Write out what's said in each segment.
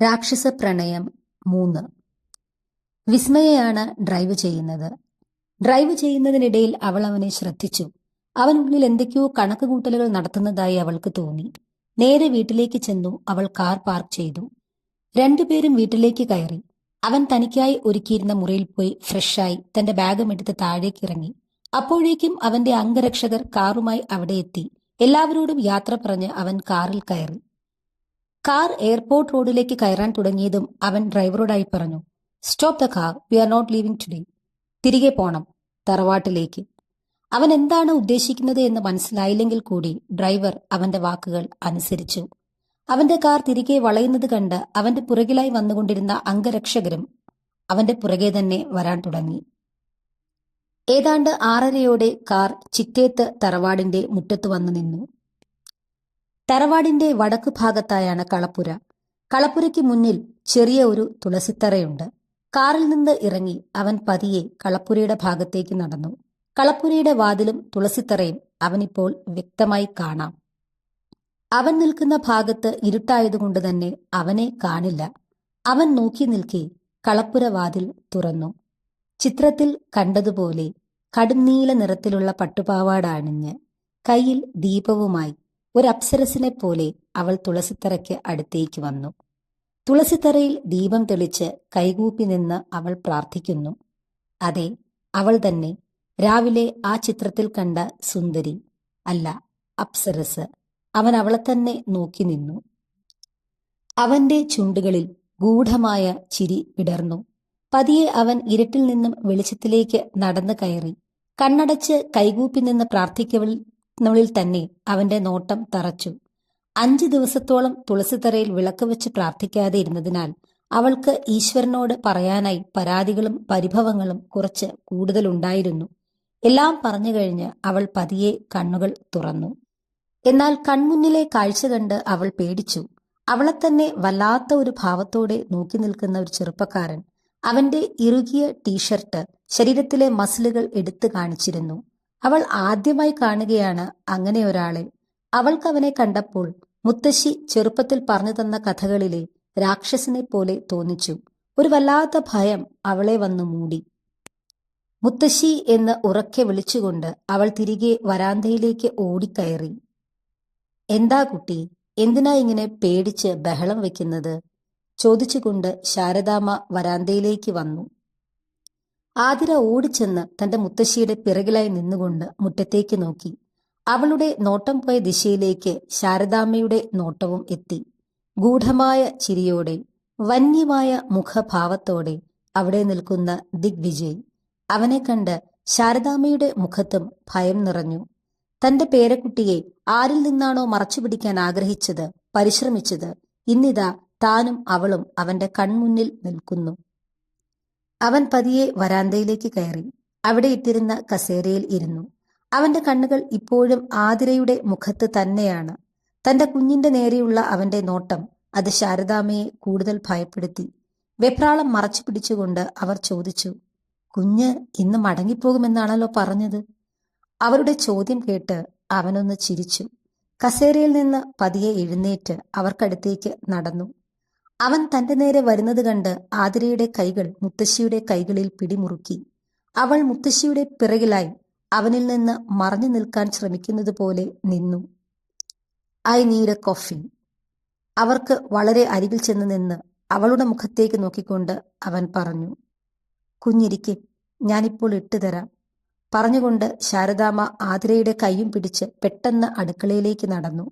രാക്ഷസ പ്രണയം 3. വിസ്മയയാണ് ഡ്രൈവ് ചെയ്യുന്നത്. ഡ്രൈവ് ചെയ്യുന്നതിനിടയിൽ അവൾ അവനെ ശ്രദ്ധിച്ചു. അവനുള്ളിൽ എന്തൊക്കെയോ കണക്കുകൂട്ടലുകൾ നടത്തുന്നതായി അവൾക്ക് തോന്നി. നേരെ വീട്ടിലേക്ക് ചെന്നു. അവൾ കാർ പാർക്ക് ചെയ്തു. രണ്ടുപേരും വീട്ടിലേക്ക് കയറി. അവൻ തനിക്കായി ഒരുക്കിയിരുന്ന മുറിയിൽ പോയി ഫ്രഷായി തന്റെ ബാഗും എടുത്ത് താഴേക്ക് ഇറങ്ങി. അപ്പോഴേക്കും അവന്റെ അംഗരക്ഷകർ കാറുമായി അവിടെ എത്തി. എല്ലാവരോടും യാത്ര പറഞ്ഞ് അവൻ കാറിൽ കയറി. കാർ എയർപോർട്ട് റോഡിലേക്ക് കയറാൻ തുടങ്ങിയതും അവൻ ഡ്രൈവറോടായി പറഞ്ഞു, stop the car, we are not leaving today. തിരികെ പോണം, തറവാട്ടിലേക്ക്. അവൻ എന്താണ് ഉദ്ദേശിക്കുന്നത് എന്ന് മനസ്സിലായില്ലെങ്കിൽ കൂടി ഡ്രൈവർ അവന്റെ വാക്കുകൾ അനുസരിച്ചു. അവന്റെ കാർ തിരികെ വളയുന്നത് കണ്ട് അവന്റെ പുറകിലായി വന്നുകൊണ്ടിരുന്ന അംഗരക്ഷകരും അവന്റെ പുറകെ തന്നെ വരാൻ തുടങ്ങി. ഏതാണ്ട് 6:30 കാർ ചിറ്റേത്ത് തറവാടിന്റെ മുറ്റത്ത് വന്നു നിന്നു. തറവാടിന്റെ വടക്കു ഭാഗത്തായാണ് കളപ്പുര. കളപ്പുരയ്ക്ക് മുന്നിൽ ചെറിയ ഒരു തുളസിത്തറയുണ്ട്. കാറിൽ നിന്ന് ഇറങ്ങി അവൻ പതിയെ കളപ്പുരയുടെ ഭാഗത്തേക്ക് നടന്നു. കളപ്പുരയുടെ വാതിലും തുളസിത്തറയും അവനിപ്പോൾ വ്യക്തമായി കാണാം. അവൻ നിൽക്കുന്ന ഭാഗത്ത് ഇരുട്ടായതുകൊണ്ട് തന്നെ അവനെ കാണില്ല. അവൻ നോക്കി നിൽക്കെ കളപ്പുര വാതിൽ തുറന്നു. ചിത്രത്തിൽ കണ്ടതുപോലെ കടുംനീല നിറത്തിലുള്ള പട്ടുപാവാട അണിഞ്ഞ് കയ്യിൽ ദീപവുമായി ഒരു അപ്സരസിനെ പോലെ അവൾ തുളസിത്തറയ്ക്ക് അടുത്തേക്ക് വന്നു. തുളസിത്തറയിൽ ദീപം തെളിച്ച് കൈകൂപ്പി നിന്ന് അവൾ പ്രാർത്ഥിക്കുന്നു. അതെ, അവൾ തന്നെ, രാവിലെ ആ ചിത്രത്തിൽ കണ്ട സുന്ദരി, അല്ല അപ്സരസ്. അവൻ അവളെ തന്നെ നോക്കി നിന്നു. അവന്റെ ചുണ്ടുകളിൽ ഗൂഢമായ ചിരി വിടർന്നു. പതിയെ അവൻ ഇരുട്ടിൽ നിന്നും വെളിച്ചത്തിലേക്ക് നടന്നു കയറി. കണ്ണടച്ച് കൈകൂപ്പി നിന്ന് പ്രാർത്ഥിക്കവളിൽ തന്നെ അവന്റെ നോട്ടം തറച്ചു. 5 ദിവസത്തോളം തുളസിത്തറയിൽ വിളക്ക് വെച്ച് പ്രാർത്ഥിക്കാതെ ഇരുന്നതിനാൽ അവൾക്ക് ഈശ്വരനോട് പറയാനായി പരാതികളും പരിഭവങ്ങളും കുറച്ച് കൂടുതലുണ്ടായിരുന്നു. എല്ലാം പറഞ്ഞു കഴിഞ്ഞ് അവൾ പതിയെ കണ്ണുകൾ തുറന്നു. എന്നാൽ കൺമുന്നിലെ കാഴ്ച കണ്ട് അവൾ പേടിച്ചു. അവളെ തന്നെ വല്ലാത്ത ഒരു ഭാവത്തോടെ നോക്കി നിൽക്കുന്ന ഒരു ചെറുപ്പക്കാരൻ. അവന്റെ ഇറുകിയ ടീഷർട്ട് ശരീരത്തിലെ മസിലുകൾ എടുത്തു കാണിച്ചിരുന്നു. അവൾ ആദ്യമായി കാണുകയാണ് അങ്ങനെ ഒരാളെ. അവൾക്ക് അവനെ കണ്ടപ്പോൾ മുത്തശ്ശി ചെറുപ്പത്തിൽ പറഞ്ഞു തന്ന കഥകളിലെ രാക്ഷസനെ പോലെ തോന്നിച്ചു. ഒരു വല്ലാത്ത ഭയം അവളെ വന്നു മൂടി. മുത്തശ്ശി എന്ന് ഉറക്കെ വിളിച്ചുകൊണ്ട് അവൾ തിരികെ വരാന്തയിലേക്ക് ഓടിക്കയറി. എന്താ കുട്ടി, എന്തിനാ ഇങ്ങനെ പേടിച്ച് ബഹളം വെക്കുന്നത്? ചോദിച്ചുകൊണ്ട് ശാരദാമ്മ വരാന്തയിലേക്ക് വന്നു. ആതിര ഓടിച്ചെന്ന് തന്റെ മുത്തശ്ശിയുടെ പിറകിലായി നിന്നുകൊണ്ട് മുറ്റത്തേക്ക് നോക്കി. അവളുടെ നോട്ടം പോയ ദിശയിലേക്ക് ശാരദാമ്മയുടെ നോട്ടവും എത്തി. ഗൂഢമായ ചിരിയോടെ, വന്യമായ മുഖഭാവത്തോടെ അവിടെ നിൽക്കുന്ന ദിഗ്വിജയ്. അവനെ കണ്ട് ശാരദാമ്മയുടെ മുഖത്തും ഭയം നിറഞ്ഞു. തന്റെ പേരക്കുട്ടിയെ ആരിൽ നിന്നാണോ മറച്ചുപിടിക്കാൻ ആഗ്രഹിച്ചത്, പരിശ്രമിച്ചത്, ഇന്നിതാ താനും അവളും അവന്റെ കൺമുന്നിൽ നിൽക്കുന്നു. അവൻ പതിയെ വരാന്തയിലേക്ക് കയറി. അവിടെ ഇട്ടിരുന്ന കസേരയിൽ ഇരുന്നു. അവന്റെ കണ്ണുകൾ ഇപ്പോഴും ആതിരയുടെ മുഖത്ത് തന്നെയാണ്. തന്റെ കുഞ്ഞിന്റെ നേരെയുള്ള അവന്റെ നോട്ടം അത് ശാരദാമ്മയെ കൂടുതൽ ഭയപ്പെടുത്തി. വെപ്രാളം മറച്ചു പിടിച്ചുകൊണ്ട് അവർ ചോദിച്ചു, കുഞ്ഞ് ഇന്ന് മടങ്ങിപ്പോകുമെന്നാണല്ലോ പറഞ്ഞത്? അവരുടെ ചോദ്യം കേട്ട് അവനൊന്ന് ചിരിച്ചു. കസേരയിൽ നിന്ന് പതിയെ എഴുന്നേറ്റ് അവർക്കടുത്തേക്ക് നടന്നു. അവൻ തന്റെ നേരെ വരുന്നത് കണ്ട് ആതിരയുടെ കൈകൾ മുത്തശ്ശിയുടെ കൈകളിൽ പിടിമുറുക്കി. അവൾ മുത്തശ്ശിയുടെ പിറകിലായി അവനിൽ നിന്ന് മറഞ്ഞു നിൽക്കാൻ ശ്രമിക്കുന്നത് പോലെ നിന്നു. I need A coffee. അവർക്ക് വളരെ അരികിൽ ചെന്ന് നിന്ന് അവളുടെ മുഖത്തേക്ക് നോക്കിക്കൊണ്ട് അവൻ പറഞ്ഞു. കുഞ്ഞിരിക്കെ, ഞാനിപ്പോൾ ഇട്ടുതരാം. പറഞ്ഞുകൊണ്ട് ശാരദാമ്മ ആതിരയുടെ കൈയും പിടിച്ച് പെട്ടെന്ന് അടുക്കളയിലേക്ക് നടന്നു.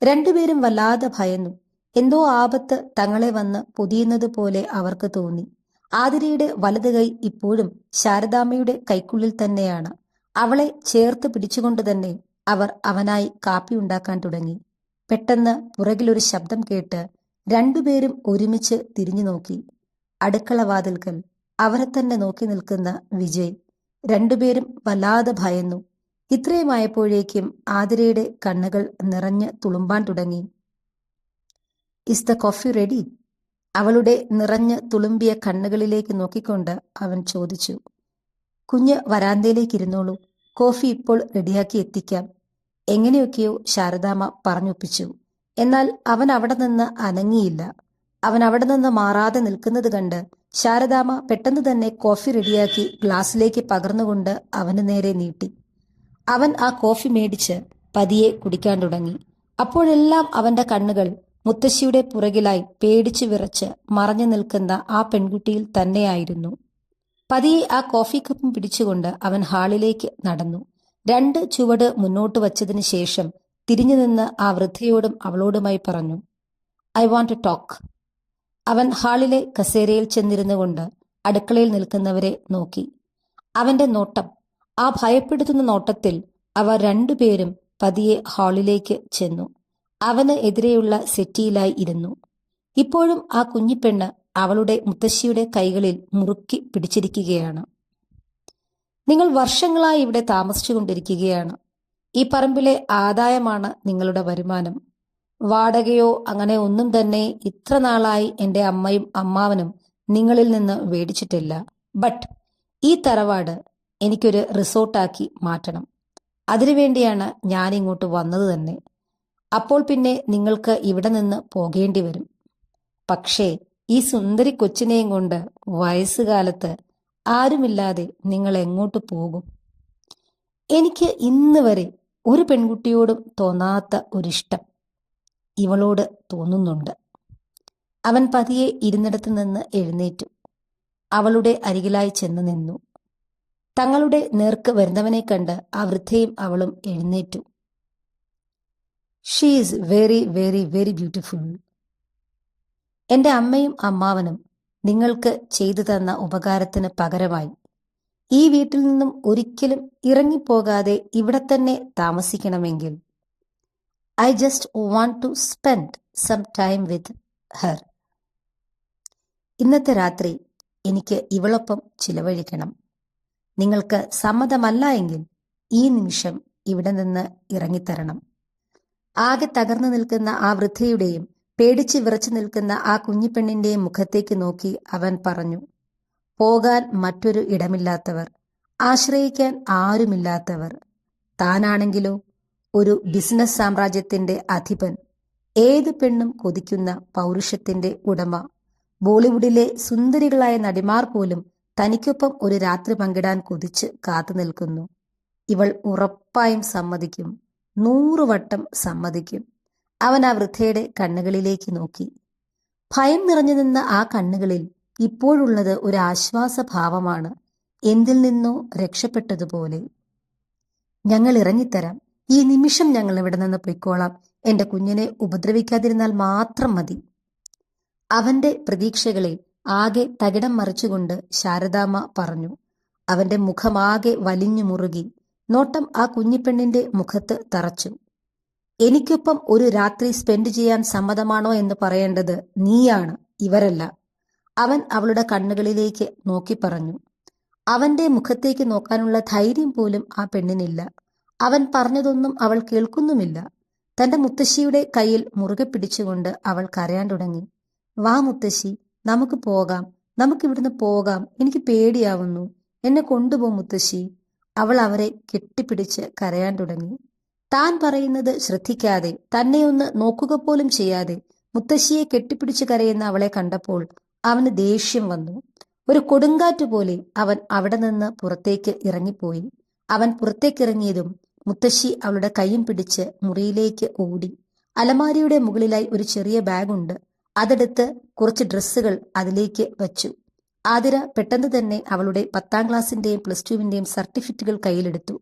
രണ്ടുപേരും വല്ലാതെ ഭയന്നു. എന്തോ ആപത്ത് തങ്ങളെ വന്ന് പൊതിയുന്നത് പോലെ അവർക്ക് തോന്നി. ആതിരയുടെ വലത് കൈ ഇപ്പോഴും ശാരദാമ്മയുടെ കൈക്കുള്ളിൽ തന്നെയാണ്. അവളെ ചേർത്ത് പിടിച്ചുകൊണ്ട് തന്നെ അവർ അവനായി കാപ്പി ഉണ്ടാക്കാൻ തുടങ്ങി. പെട്ടെന്ന് പുറകിലൊരു ശബ്ദം കേട്ട് രണ്ടുപേരും ഒരുമിച്ച് തിരിഞ്ഞു നോക്കി. അടുക്കള വാതിൽക്കൽ അവരെ തന്നെ നോക്കി നിൽക്കുന്ന വിജയ്. രണ്ടുപേരും വല്ലാതെ ഭയന്നു. ഇത്രയുമായപ്പോഴേക്കും ആതിരയുടെ കണ്ണുകൾ നിറഞ്ഞ് തുളുമ്പാൻ തുടങ്ങി. Is the coffee ready? അവളുടെ നിറഞ്ഞ് തുളുമ്പിയ കണ്ണുകളിലേക്ക് നോക്കിക്കൊണ്ട് അവൻ ചോദിച്ചു. കുഞ്ഞ് വരാന്തയിലേക്ക് ഇരുന്നോളൂ, കോഫി ഇപ്പോൾ റെഡിയാക്കി എത്തിക്കാം. എങ്ങനെയൊക്കെയോ ശാരദാമ്മ പറഞ്ഞൊപ്പിച്ചു. എന്നാൽ അവൻ അവിടെ നിന്ന് അനങ്ങിയില്ല. അവൻ അവിടെ നിന്ന് മാറാതെ നിൽക്കുന്നത് കണ്ട് ശാരദാമ്മ പെട്ടെന്ന് തന്നെ കോഫി റെഡിയാക്കി ഗ്ലാസ്സിലേക്ക് പകർന്നുകൊണ്ട് അവന് നേരെ നീട്ടി. അവൻ ആ കോഫി മേടിച്ച് പതിയെ കുടിക്കാൻ തുടങ്ങി. അപ്പോഴെല്ലാം അവന്റെ കണ്ണുകൾ മുത്തശ്ശിയുടെ പുറകിലായി പേടിച്ചു വിറച്ച് മറഞ്ഞു നിൽക്കുന്ന ആ പെൺകുട്ടിയിൽ തന്നെയായിരുന്നു. പതിയെ ആ കോഫി കപ്പും പിടിച്ചുകൊണ്ട് അവൻ ഹാളിലേക്ക് നടന്നു. 2 ചുവട് മുന്നോട്ട് വച്ചതിന് ശേഷം തിരിഞ്ഞു നിന്ന് ആ വൃദ്ധയോടും അവളോടുമായി പറഞ്ഞു, ഐ വാണ്ട് ടു ടോക്ക്. അവൻ ഹാളിലെ കസേരയിൽ ചെന്നിരുന്നു കൊണ്ട് അടുക്കളയിൽ നിൽക്കുന്നവരെ നോക്കി. അവന്റെ നോട്ടം, ആ ഭയപ്പെടുത്തുന്ന നോട്ടത്തിൽ അവർ 2 പേരും പതിയെ ഹാളിലേക്ക് ചെന്നു. അവന് എതിരെയുള്ള സെറ്റിയിലായി ഇരുന്നു. ഇപ്പോഴും ആ കുഞ്ഞിപ്പെണ്ണ് അവളുടെ മുത്തശ്ശിയുടെ കൈകളിൽ മുറുക്കി പിടിച്ചിരിക്കുകയാണ്. നിങ്ങൾ വർഷങ്ങളായി ഇവിടെ താമസിച്ചു കൊണ്ടിരിക്കുകയാണ്. ഈ പറമ്പിലെ ആദായമാണ് നിങ്ങളുടെ വരുമാനം. വാടകയോ അങ്ങനെ ഒന്നും തന്നെ ഇത്ര നാളായി എൻ്റെ അമ്മയും അമ്മാവനും നിങ്ങളിൽ നിന്ന് മേടിച്ചിട്ടില്ല. ബട്ട് ഈ തറവാട് എനിക്കൊരു റിസോർട്ടാക്കി മാറ്റണം. അതിനുവേണ്ടിയാണ് ഞാനിങ്ങോട്ട് വന്നത് തന്നെ. അപ്പോൾ പിന്നെ നിങ്ങൾക്ക് ഇവിടെ നിന്ന് പോകേണ്ടി വരും. പക്ഷേ ഈ സുന്ദരി കൊച്ചിനെയും കൊണ്ട് വയസ്സുകാലത്ത് ആരുമില്ലാതെ നിങ്ങൾ എങ്ങോട്ട് പോകും? എനിക്ക് ഇന്ന് വരെ ഒരു പെൺകുട്ടിയോടും തോന്നാത്ത ഒരിഷ്ടം ഇവളോട് തോന്നുന്നുണ്ട്. അവൻ പതിയെ ഇരുന്നിടത്ത് നിന്ന് എഴുന്നേറ്റു. അവളുടെ അരികിലായി ചെന്ന് നിന്നു. തങ്ങളുടെ നേർക്ക് വരുന്നവനെ കണ്ട് ആ വൃദ്ധയും അവളും എഴുന്നേറ്റു. She is very very very beautiful. എൻ്റെ അമ്മയും അമ്മാവനും നിങ്ങൾക്ക് ചെയ്തു തന്ന ഉപകാരത്തിന് പകരമായി ഈ വീട്ടിൽ നിന്നും ഒരിക്കലും ഇറങ്ങിപ്പോകാതെ ഇവിടെ തന്നെ താമസിക്കണമെങ്കിൽ I just want to spend some time with her. ഇന്നത്തെ രാത്രി എനിക്ക് ഇവളൊപ്പം ചിലവഴിക്കണം. നിങ്ങൾക്ക് സമ്മതമല്ല എങ്കിൽ ഈ നിമിഷം ഇവിടെ നിന്ന് ഇറങ്ങിത്തരണം. ആകെ തകർന്നു നിൽക്കുന്ന ആ വൃദ്ധയുടെയും പേടിച്ച് വിറച്ചു നിൽക്കുന്ന ആ കുഞ്ഞിപ്പെണ്ണിന്റെയും മുഖത്തേക്ക് നോക്കി അവൻ പറഞ്ഞു, പോകാൻ മറ്റൊരു ഇടമില്ലാത്തവർ, ആശ്രയിക്കാൻ ആരുമില്ലാത്തവർ. താനാണെങ്കിലോ ഒരു ബിസിനസ് സാമ്രാജ്യത്തിന്റെ അധിപൻ, ഏത് പെണ്ണും കൊതിക്കുന്ന പൗരുഷത്തിന്റെ ഉടമ. ബോളിവുഡിലെ സുന്ദരികളായ നടിമാർ പോലും തനിക്കൊപ്പം ഒരു രാത്രി പങ്കിടാൻ കൊതിച്ച് കാത്തു നിൽക്കുന്നു. ഇവൾ ഉറപ്പായും സമ്മതിക്കും, 100 വട്ടം സമ്മതിക്കും. അവൻ ആ വൃദ്ധയുടെ കണ്ണുകളിലേക്ക് നോക്കി. ഭയം നിറഞ്ഞു നിന്ന ആ കണ്ണുകളിൽ ഇപ്പോഴുള്ളത് ഒരു ആശ്വാസഭാവമാണ്, എന്തിൽ നിന്നോ രക്ഷപ്പെട്ടതുപോലെ. ഞങ്ങൾ ഇറങ്ങിത്തരാം. ഈ നിമിഷം ഞങ്ങൾ ഇവിടെ നിന്ന് പൊയ്ക്കോളാം. എൻ്റെ കുഞ്ഞിനെ ഉപദ്രവിക്കാതിരുന്നാൽ മാത്രം മതി. അവന്റെ പ്രതീക്ഷകളെ ആകെ തകിടം മറിച്ചുകൊണ്ട് ശാരദാമ്മ പറഞ്ഞു. അവന്റെ മുഖമാകെ വലിഞ്ഞു മുറുകി. നോട്ടം ആ കുഞ്ഞിപ്പെണ്ണിന്റെ മുഖത്ത് തറച്ചു. എനിക്കൊപ്പം ഒരു രാത്രി സ്പെൻഡ് ചെയ്യാൻ സമ്മതമാണോ എന്ന് പറയേണ്ടത് നീയാണ്, ഇവരല്ല. അവൻ അവളുടെ കണ്ണുകളിലേക്ക് നോക്കി പറഞ്ഞു. അവന്റെ മുഖത്തേക്ക് നോക്കാനുള്ള ധൈര്യം പോലും ആ പെണ്ണിനില്ല. അവൻ പറഞ്ഞതൊന്നും അവൾ കേൾക്കുന്നുമില്ല. തന്റെ മുത്തശ്ശിയുടെ കയ്യിൽ മുറുകെ പിടിച്ചുകൊണ്ട് അവൾ കരയാൻ തുടങ്ങി. വാ മുത്തശ്ശി, നമുക്ക് പോകാം, നമുക്കിവിടുന്ന് പോകാം, എനിക്ക് പേടിയാവുന്നു, എന്നെ കൊണ്ടുപോ മുത്തശ്ശി. അവൾ അവരെ കെട്ടിപ്പിടിച്ച് കരയാൻ തുടങ്ങി. താൻ പറയുന്നത് ശ്രദ്ധിക്കാതെ, തന്നെ ഒന്ന് നോക്കുക പോലും ചെയ്യാതെ മുത്തശ്ശിയെ കെട്ടിപ്പിടിച്ച് കരയുന്ന അവളെ കണ്ടപ്പോൾ അവന് ദേഷ്യം വന്നു. ഒരു കൊടുങ്കാറ്റ് പോലെ അവൻ അവിടെ നിന്ന് പുറത്തേക്ക് ഇറങ്ങിപ്പോയി. അവൻ പുറത്തേക്കിറങ്ങിയതും മുത്തശ്ശി അവളുടെ കൈയും പിടിച്ച് മുറിയിലേക്ക് ഓടി. അലമാരിയുടെ മുകളിലായി ഒരു ചെറിയ ബാഗുണ്ട്. അതെടുത്ത് കുറച്ച് ഡ്രസ്സുകൾ അതിലേക്ക് വച്ചു. ആതിര പെട്ടെന്ന് തന്നെ അവളുടെ 10ാം ക്ലാസ്സിന്റെയും +2വിന്റെയും സർട്ടിഫിക്കറ്റുകൾ കയ്യിലെടുത്തു.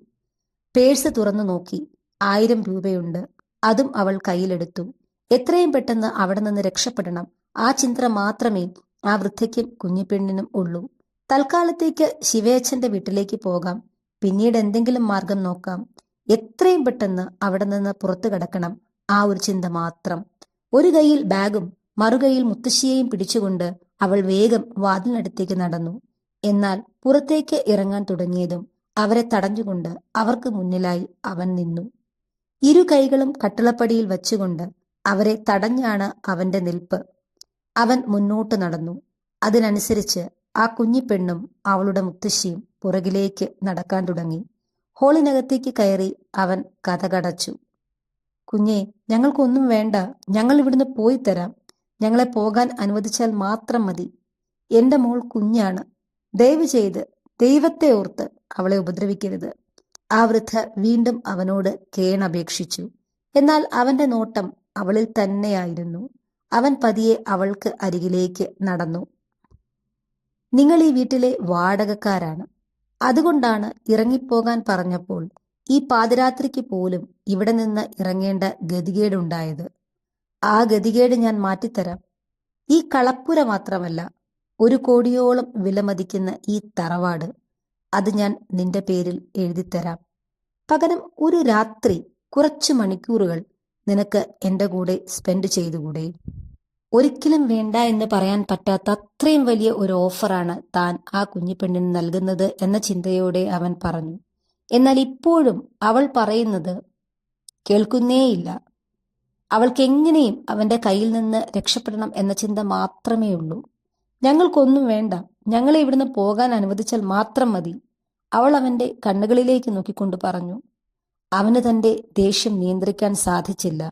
പേഴ്സ് തുറന്നു നോക്കി. 1000 രൂപയുണ്ട്. അതും അവൾ കയ്യിലെടുത്തു. എത്രയും പെട്ടെന്ന് അവിടെ നിന്ന് രക്ഷപ്പെടണം, ആ ചിന്ത മാത്രമേ ആ വൃദ്ധയ്ക്കും കുഞ്ഞിപ്പെണ്ണിനും ഉള്ളൂ. തൽക്കാലത്തേക്ക് ശിവയച്ഛന്റെ വീട്ടിലേക്ക് പോകാം, പിന്നീട് എന്തെങ്കിലും മാർഗം നോക്കാം. എത്രയും പെട്ടെന്ന് അവിടെ നിന്ന് പുറത്തു കടക്കണം, ആ ഒരു ചിന്ത മാത്രം. ഒരു കൈയിൽ ബാഗും മറുകൈയിൽ മുത്തശ്ശിയെയും പിടിച്ചുകൊണ്ട് അവൾ വേഗം വാതിലിനടുത്തേക്ക് നടന്നു. എന്നാൽ പുറത്തേക്ക് ഇറങ്ങാൻ തുടങ്ങിയതും അവരെ തടഞ്ഞുകൊണ്ട് അവർക്ക് മുന്നിലായി അവൻ നിന്നു. 2 കൈകളും കട്ടിളപ്പടിയിൽ വച്ചുകൊണ്ട് അവരെ തടഞ്ഞാണ് അവന്റെ നിൽപ്പ്. അവൻ മുന്നോട്ട് നടന്നു. അതിനനുസരിച്ച് ആ കുഞ്ഞിപ്പെണ്ണും അവളുടെ മുത്തശ്ശിയും പുറകിലേക്ക് നടക്കാൻ തുടങ്ങി. ഹോളിനകത്തേക്ക് കയറി അവൻ കതകടച്ചു. കുഞ്ഞെ, ഞങ്ങൾക്കൊന്നും വേണ്ട, ഞങ്ങൾ ഇവിടുന്ന് പോയി തരാം. ഞങ്ങളെ പോകാൻ അനുവദിച്ചാൽ മാത്രം മതി. എന്റെ മോൾ കുഞ്ഞാണ്. ദയവ് ചെയ്ത് ദൈവത്തെ ഓർത്ത് അവളെ ഉപദ്രവിക്കരുത്. ആ വൃദ്ധ വീണ്ടും അവനോട് കേണപേക്ഷിച്ചു. എന്നാൽ അവന്റെ നോട്ടം അവളിൽ തന്നെയായിരുന്നു. അവൻ പതിയെ അവൾക്ക് അരികിലേക്ക് നടന്നു. നിങ്ങൾ ഈ വീട്ടിലെ വാടകക്കാരാണ്. അതുകൊണ്ടാണ് ഇറങ്ങിപ്പോകാൻ പറഞ്ഞപ്പോൾ ഈ പാതിരാത്രിക്ക് പോലും ഇവിടെ നിന്ന് ഇറങ്ങേണ്ട ഗതികേടുണ്ടായത്. ആ ഗതികേട് ഞാൻ മാറ്റിത്തരാം. ഈ കളപ്പുര മാത്രമല്ല, 1 കോടിയോളം വിലമതിക്കുന്ന ഈ തറവാട്, അത് ഞാൻ നിന്റെ പേരിൽ എഴുതിത്തരാം. പകരം ഒരു രാത്രി കുറച്ച് മണിക്കൂറുകൾ നിനക്ക് എൻ്റെ കൂടെ സ്പെൻഡ് ചെയ്തുകൂടെ? ഒരിക്കലും വേണ്ട എന്ന് പറയാൻ പറ്റാത്ത അത്രയും വലിയ ഒരു ഓഫറാണ് താൻ ആ കുഞ്ഞിപ്പെണ്ണിന് നൽകുന്നത് എന്ന ചിന്തയോടെ അവൻ പറഞ്ഞു. എന്നാൽ ഇപ്പോഴും അവൾ പറയുന്നത് കേൾക്കുന്നേയില്ല. അവൾക്ക് എങ്ങനെയും അവന്റെ കയ്യിൽ നിന്ന് രക്ഷപ്പെടണം എന്ന ചിന്ത മാത്രമേ ഉള്ളൂ. ഞങ്ങൾക്കൊന്നും വേണ്ട, ഞങ്ങളെ ഇവിടുന്ന് പോകാൻ അനുവദിച്ചാൽ മാത്രം മതി, അവൾ അവന്റെ കണ്ണുകളിലേക്ക് നോക്കിക്കൊണ്ട് പറഞ്ഞു. അവന് തന്റെ ദേഷ്യം നിയന്ത്രിക്കാൻ സാധിച്ചില്ല.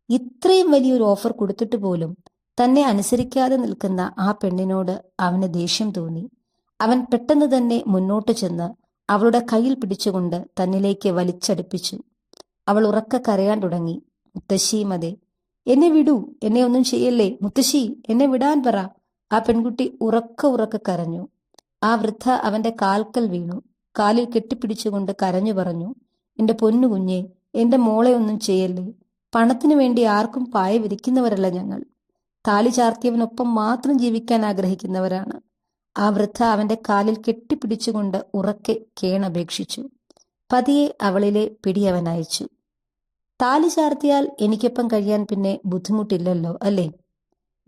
ഇത്രയും വലിയൊരു ഓഫർ കൊടുത്തിട്ട് പോലും തന്നെ അനുസരിക്കാതെ നിൽക്കുന്ന ആ പെണ്ണിനോട് അവന് ദേഷ്യം തോന്നി. അവൻ പെട്ടെന്ന് തന്നെ മുന്നോട്ട് ചെന്ന് അവളുടെ കയ്യിൽ പിടിച്ചുകൊണ്ട് തന്നിലേക്ക് വലിച്ചടുപ്പിച്ചു. അവൾ ഉറക്കെ കരയാൻ തുടങ്ങി. മുത്തശ്ശിയുമതെ, എന്നെ വിടൂ, എന്നെ ഒന്നും ചെയ്യല്ലേ, മുത്തശ്ശി എന്നെ വിടാൻ പറ. ആ പെൺകുട്ടി ഉറക്കെ കരഞ്ഞു. ആ വൃദ്ധ അവന്റെ കാൽക്കൽ വീണു. കാലിൽ കെട്ടിപ്പിടിച്ചുകൊണ്ട് കരഞ്ഞു പറഞ്ഞു, എന്റെ പൊന്നു കുഞ്ഞെ, എന്റെ മോളെ ഒന്നും ചെയ്യല്ലേ. പണത്തിനു വേണ്ടി ആർക്കും പായ വിരിക്കുന്നവരല്ല ഞങ്ങൾ. താലി ചാർത്തിയവനൊപ്പം മാത്രം ജീവിക്കാൻ ആഗ്രഹിക്കുന്നവരാണ്. ആ വൃദ്ധ അവന്റെ കാലിൽ കെട്ടിപ്പിടിച്ചുകൊണ്ട് ഉറക്കെ കേണപേക്ഷിച്ചു. പതിയെ അവളിലെ പിടി അവൻ അയച്ചു. താലി ചാർത്തിയാൽ എനിക്കൊപ്പം കഴിയാൻ പിന്നെ ബുദ്ധിമുട്ടില്ലല്ലോ അല്ലേ?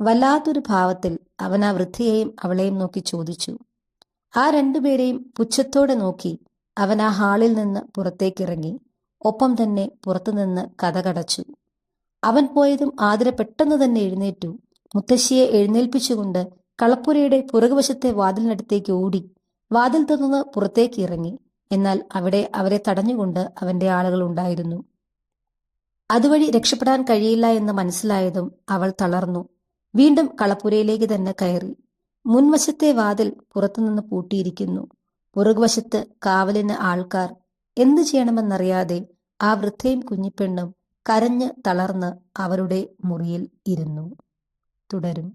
വല്ലാത്തൊരു ഭാവത്തിൽ അവൻ ആ വൃദ്ധയെയും അവളെയും നോക്കി ചോദിച്ചു. ആ രണ്ടുപേരെയും പുച്ഛത്തോടെ നോക്കി അവൻ ആ ഹാളിൽ നിന്ന് പുറത്തേക്കിറങ്ങി. ഒപ്പം തന്നെ പുറത്തുനിന്ന് കതകടച്ചു. അവൻ പോയതും ആതിര പെട്ടെന്ന് തന്നെ എഴുന്നേറ്റു. മുത്തശ്ശിയെ എഴുന്നേൽപ്പിച്ചുകൊണ്ട് കളപ്പുരയുടെ പുറകുവശത്തെ വാതിലിനടുത്തേക്ക് ഓടി. വാതിൽ തുറന്ന് പുറത്തേക്ക് ഇറങ്ങി. എന്നാൽ അവിടെ അവരെ തടഞ്ഞുകൊണ്ട് അവന്റെ ആളുകൾ ഉണ്ടായിരുന്നു. അതുവഴി രക്ഷപ്പെടാൻ കഴിയില്ല എന്ന് മനസ്സിലായതും അവൾ തളർന്നു. വീണ്ടും കളപ്പുരയിലേക്ക് തന്നെ കയറി. മുൻവശത്തെ വാതിൽ പുറത്തുനിന്ന് പൂട്ടിയിരിക്കുന്നു. പുറകുവശത്ത് കാവലിന് ആൾക്കാർ. എന്തു ചെയ്യണമെന്നറിയാതെ ആ വൃദ്ധയും കുഞ്ഞിപ്പെണ്ണും കരഞ്ഞ് തളർന്ന് അവരുടെ മുറിയിൽ ഇരുന്നു. തുടരും.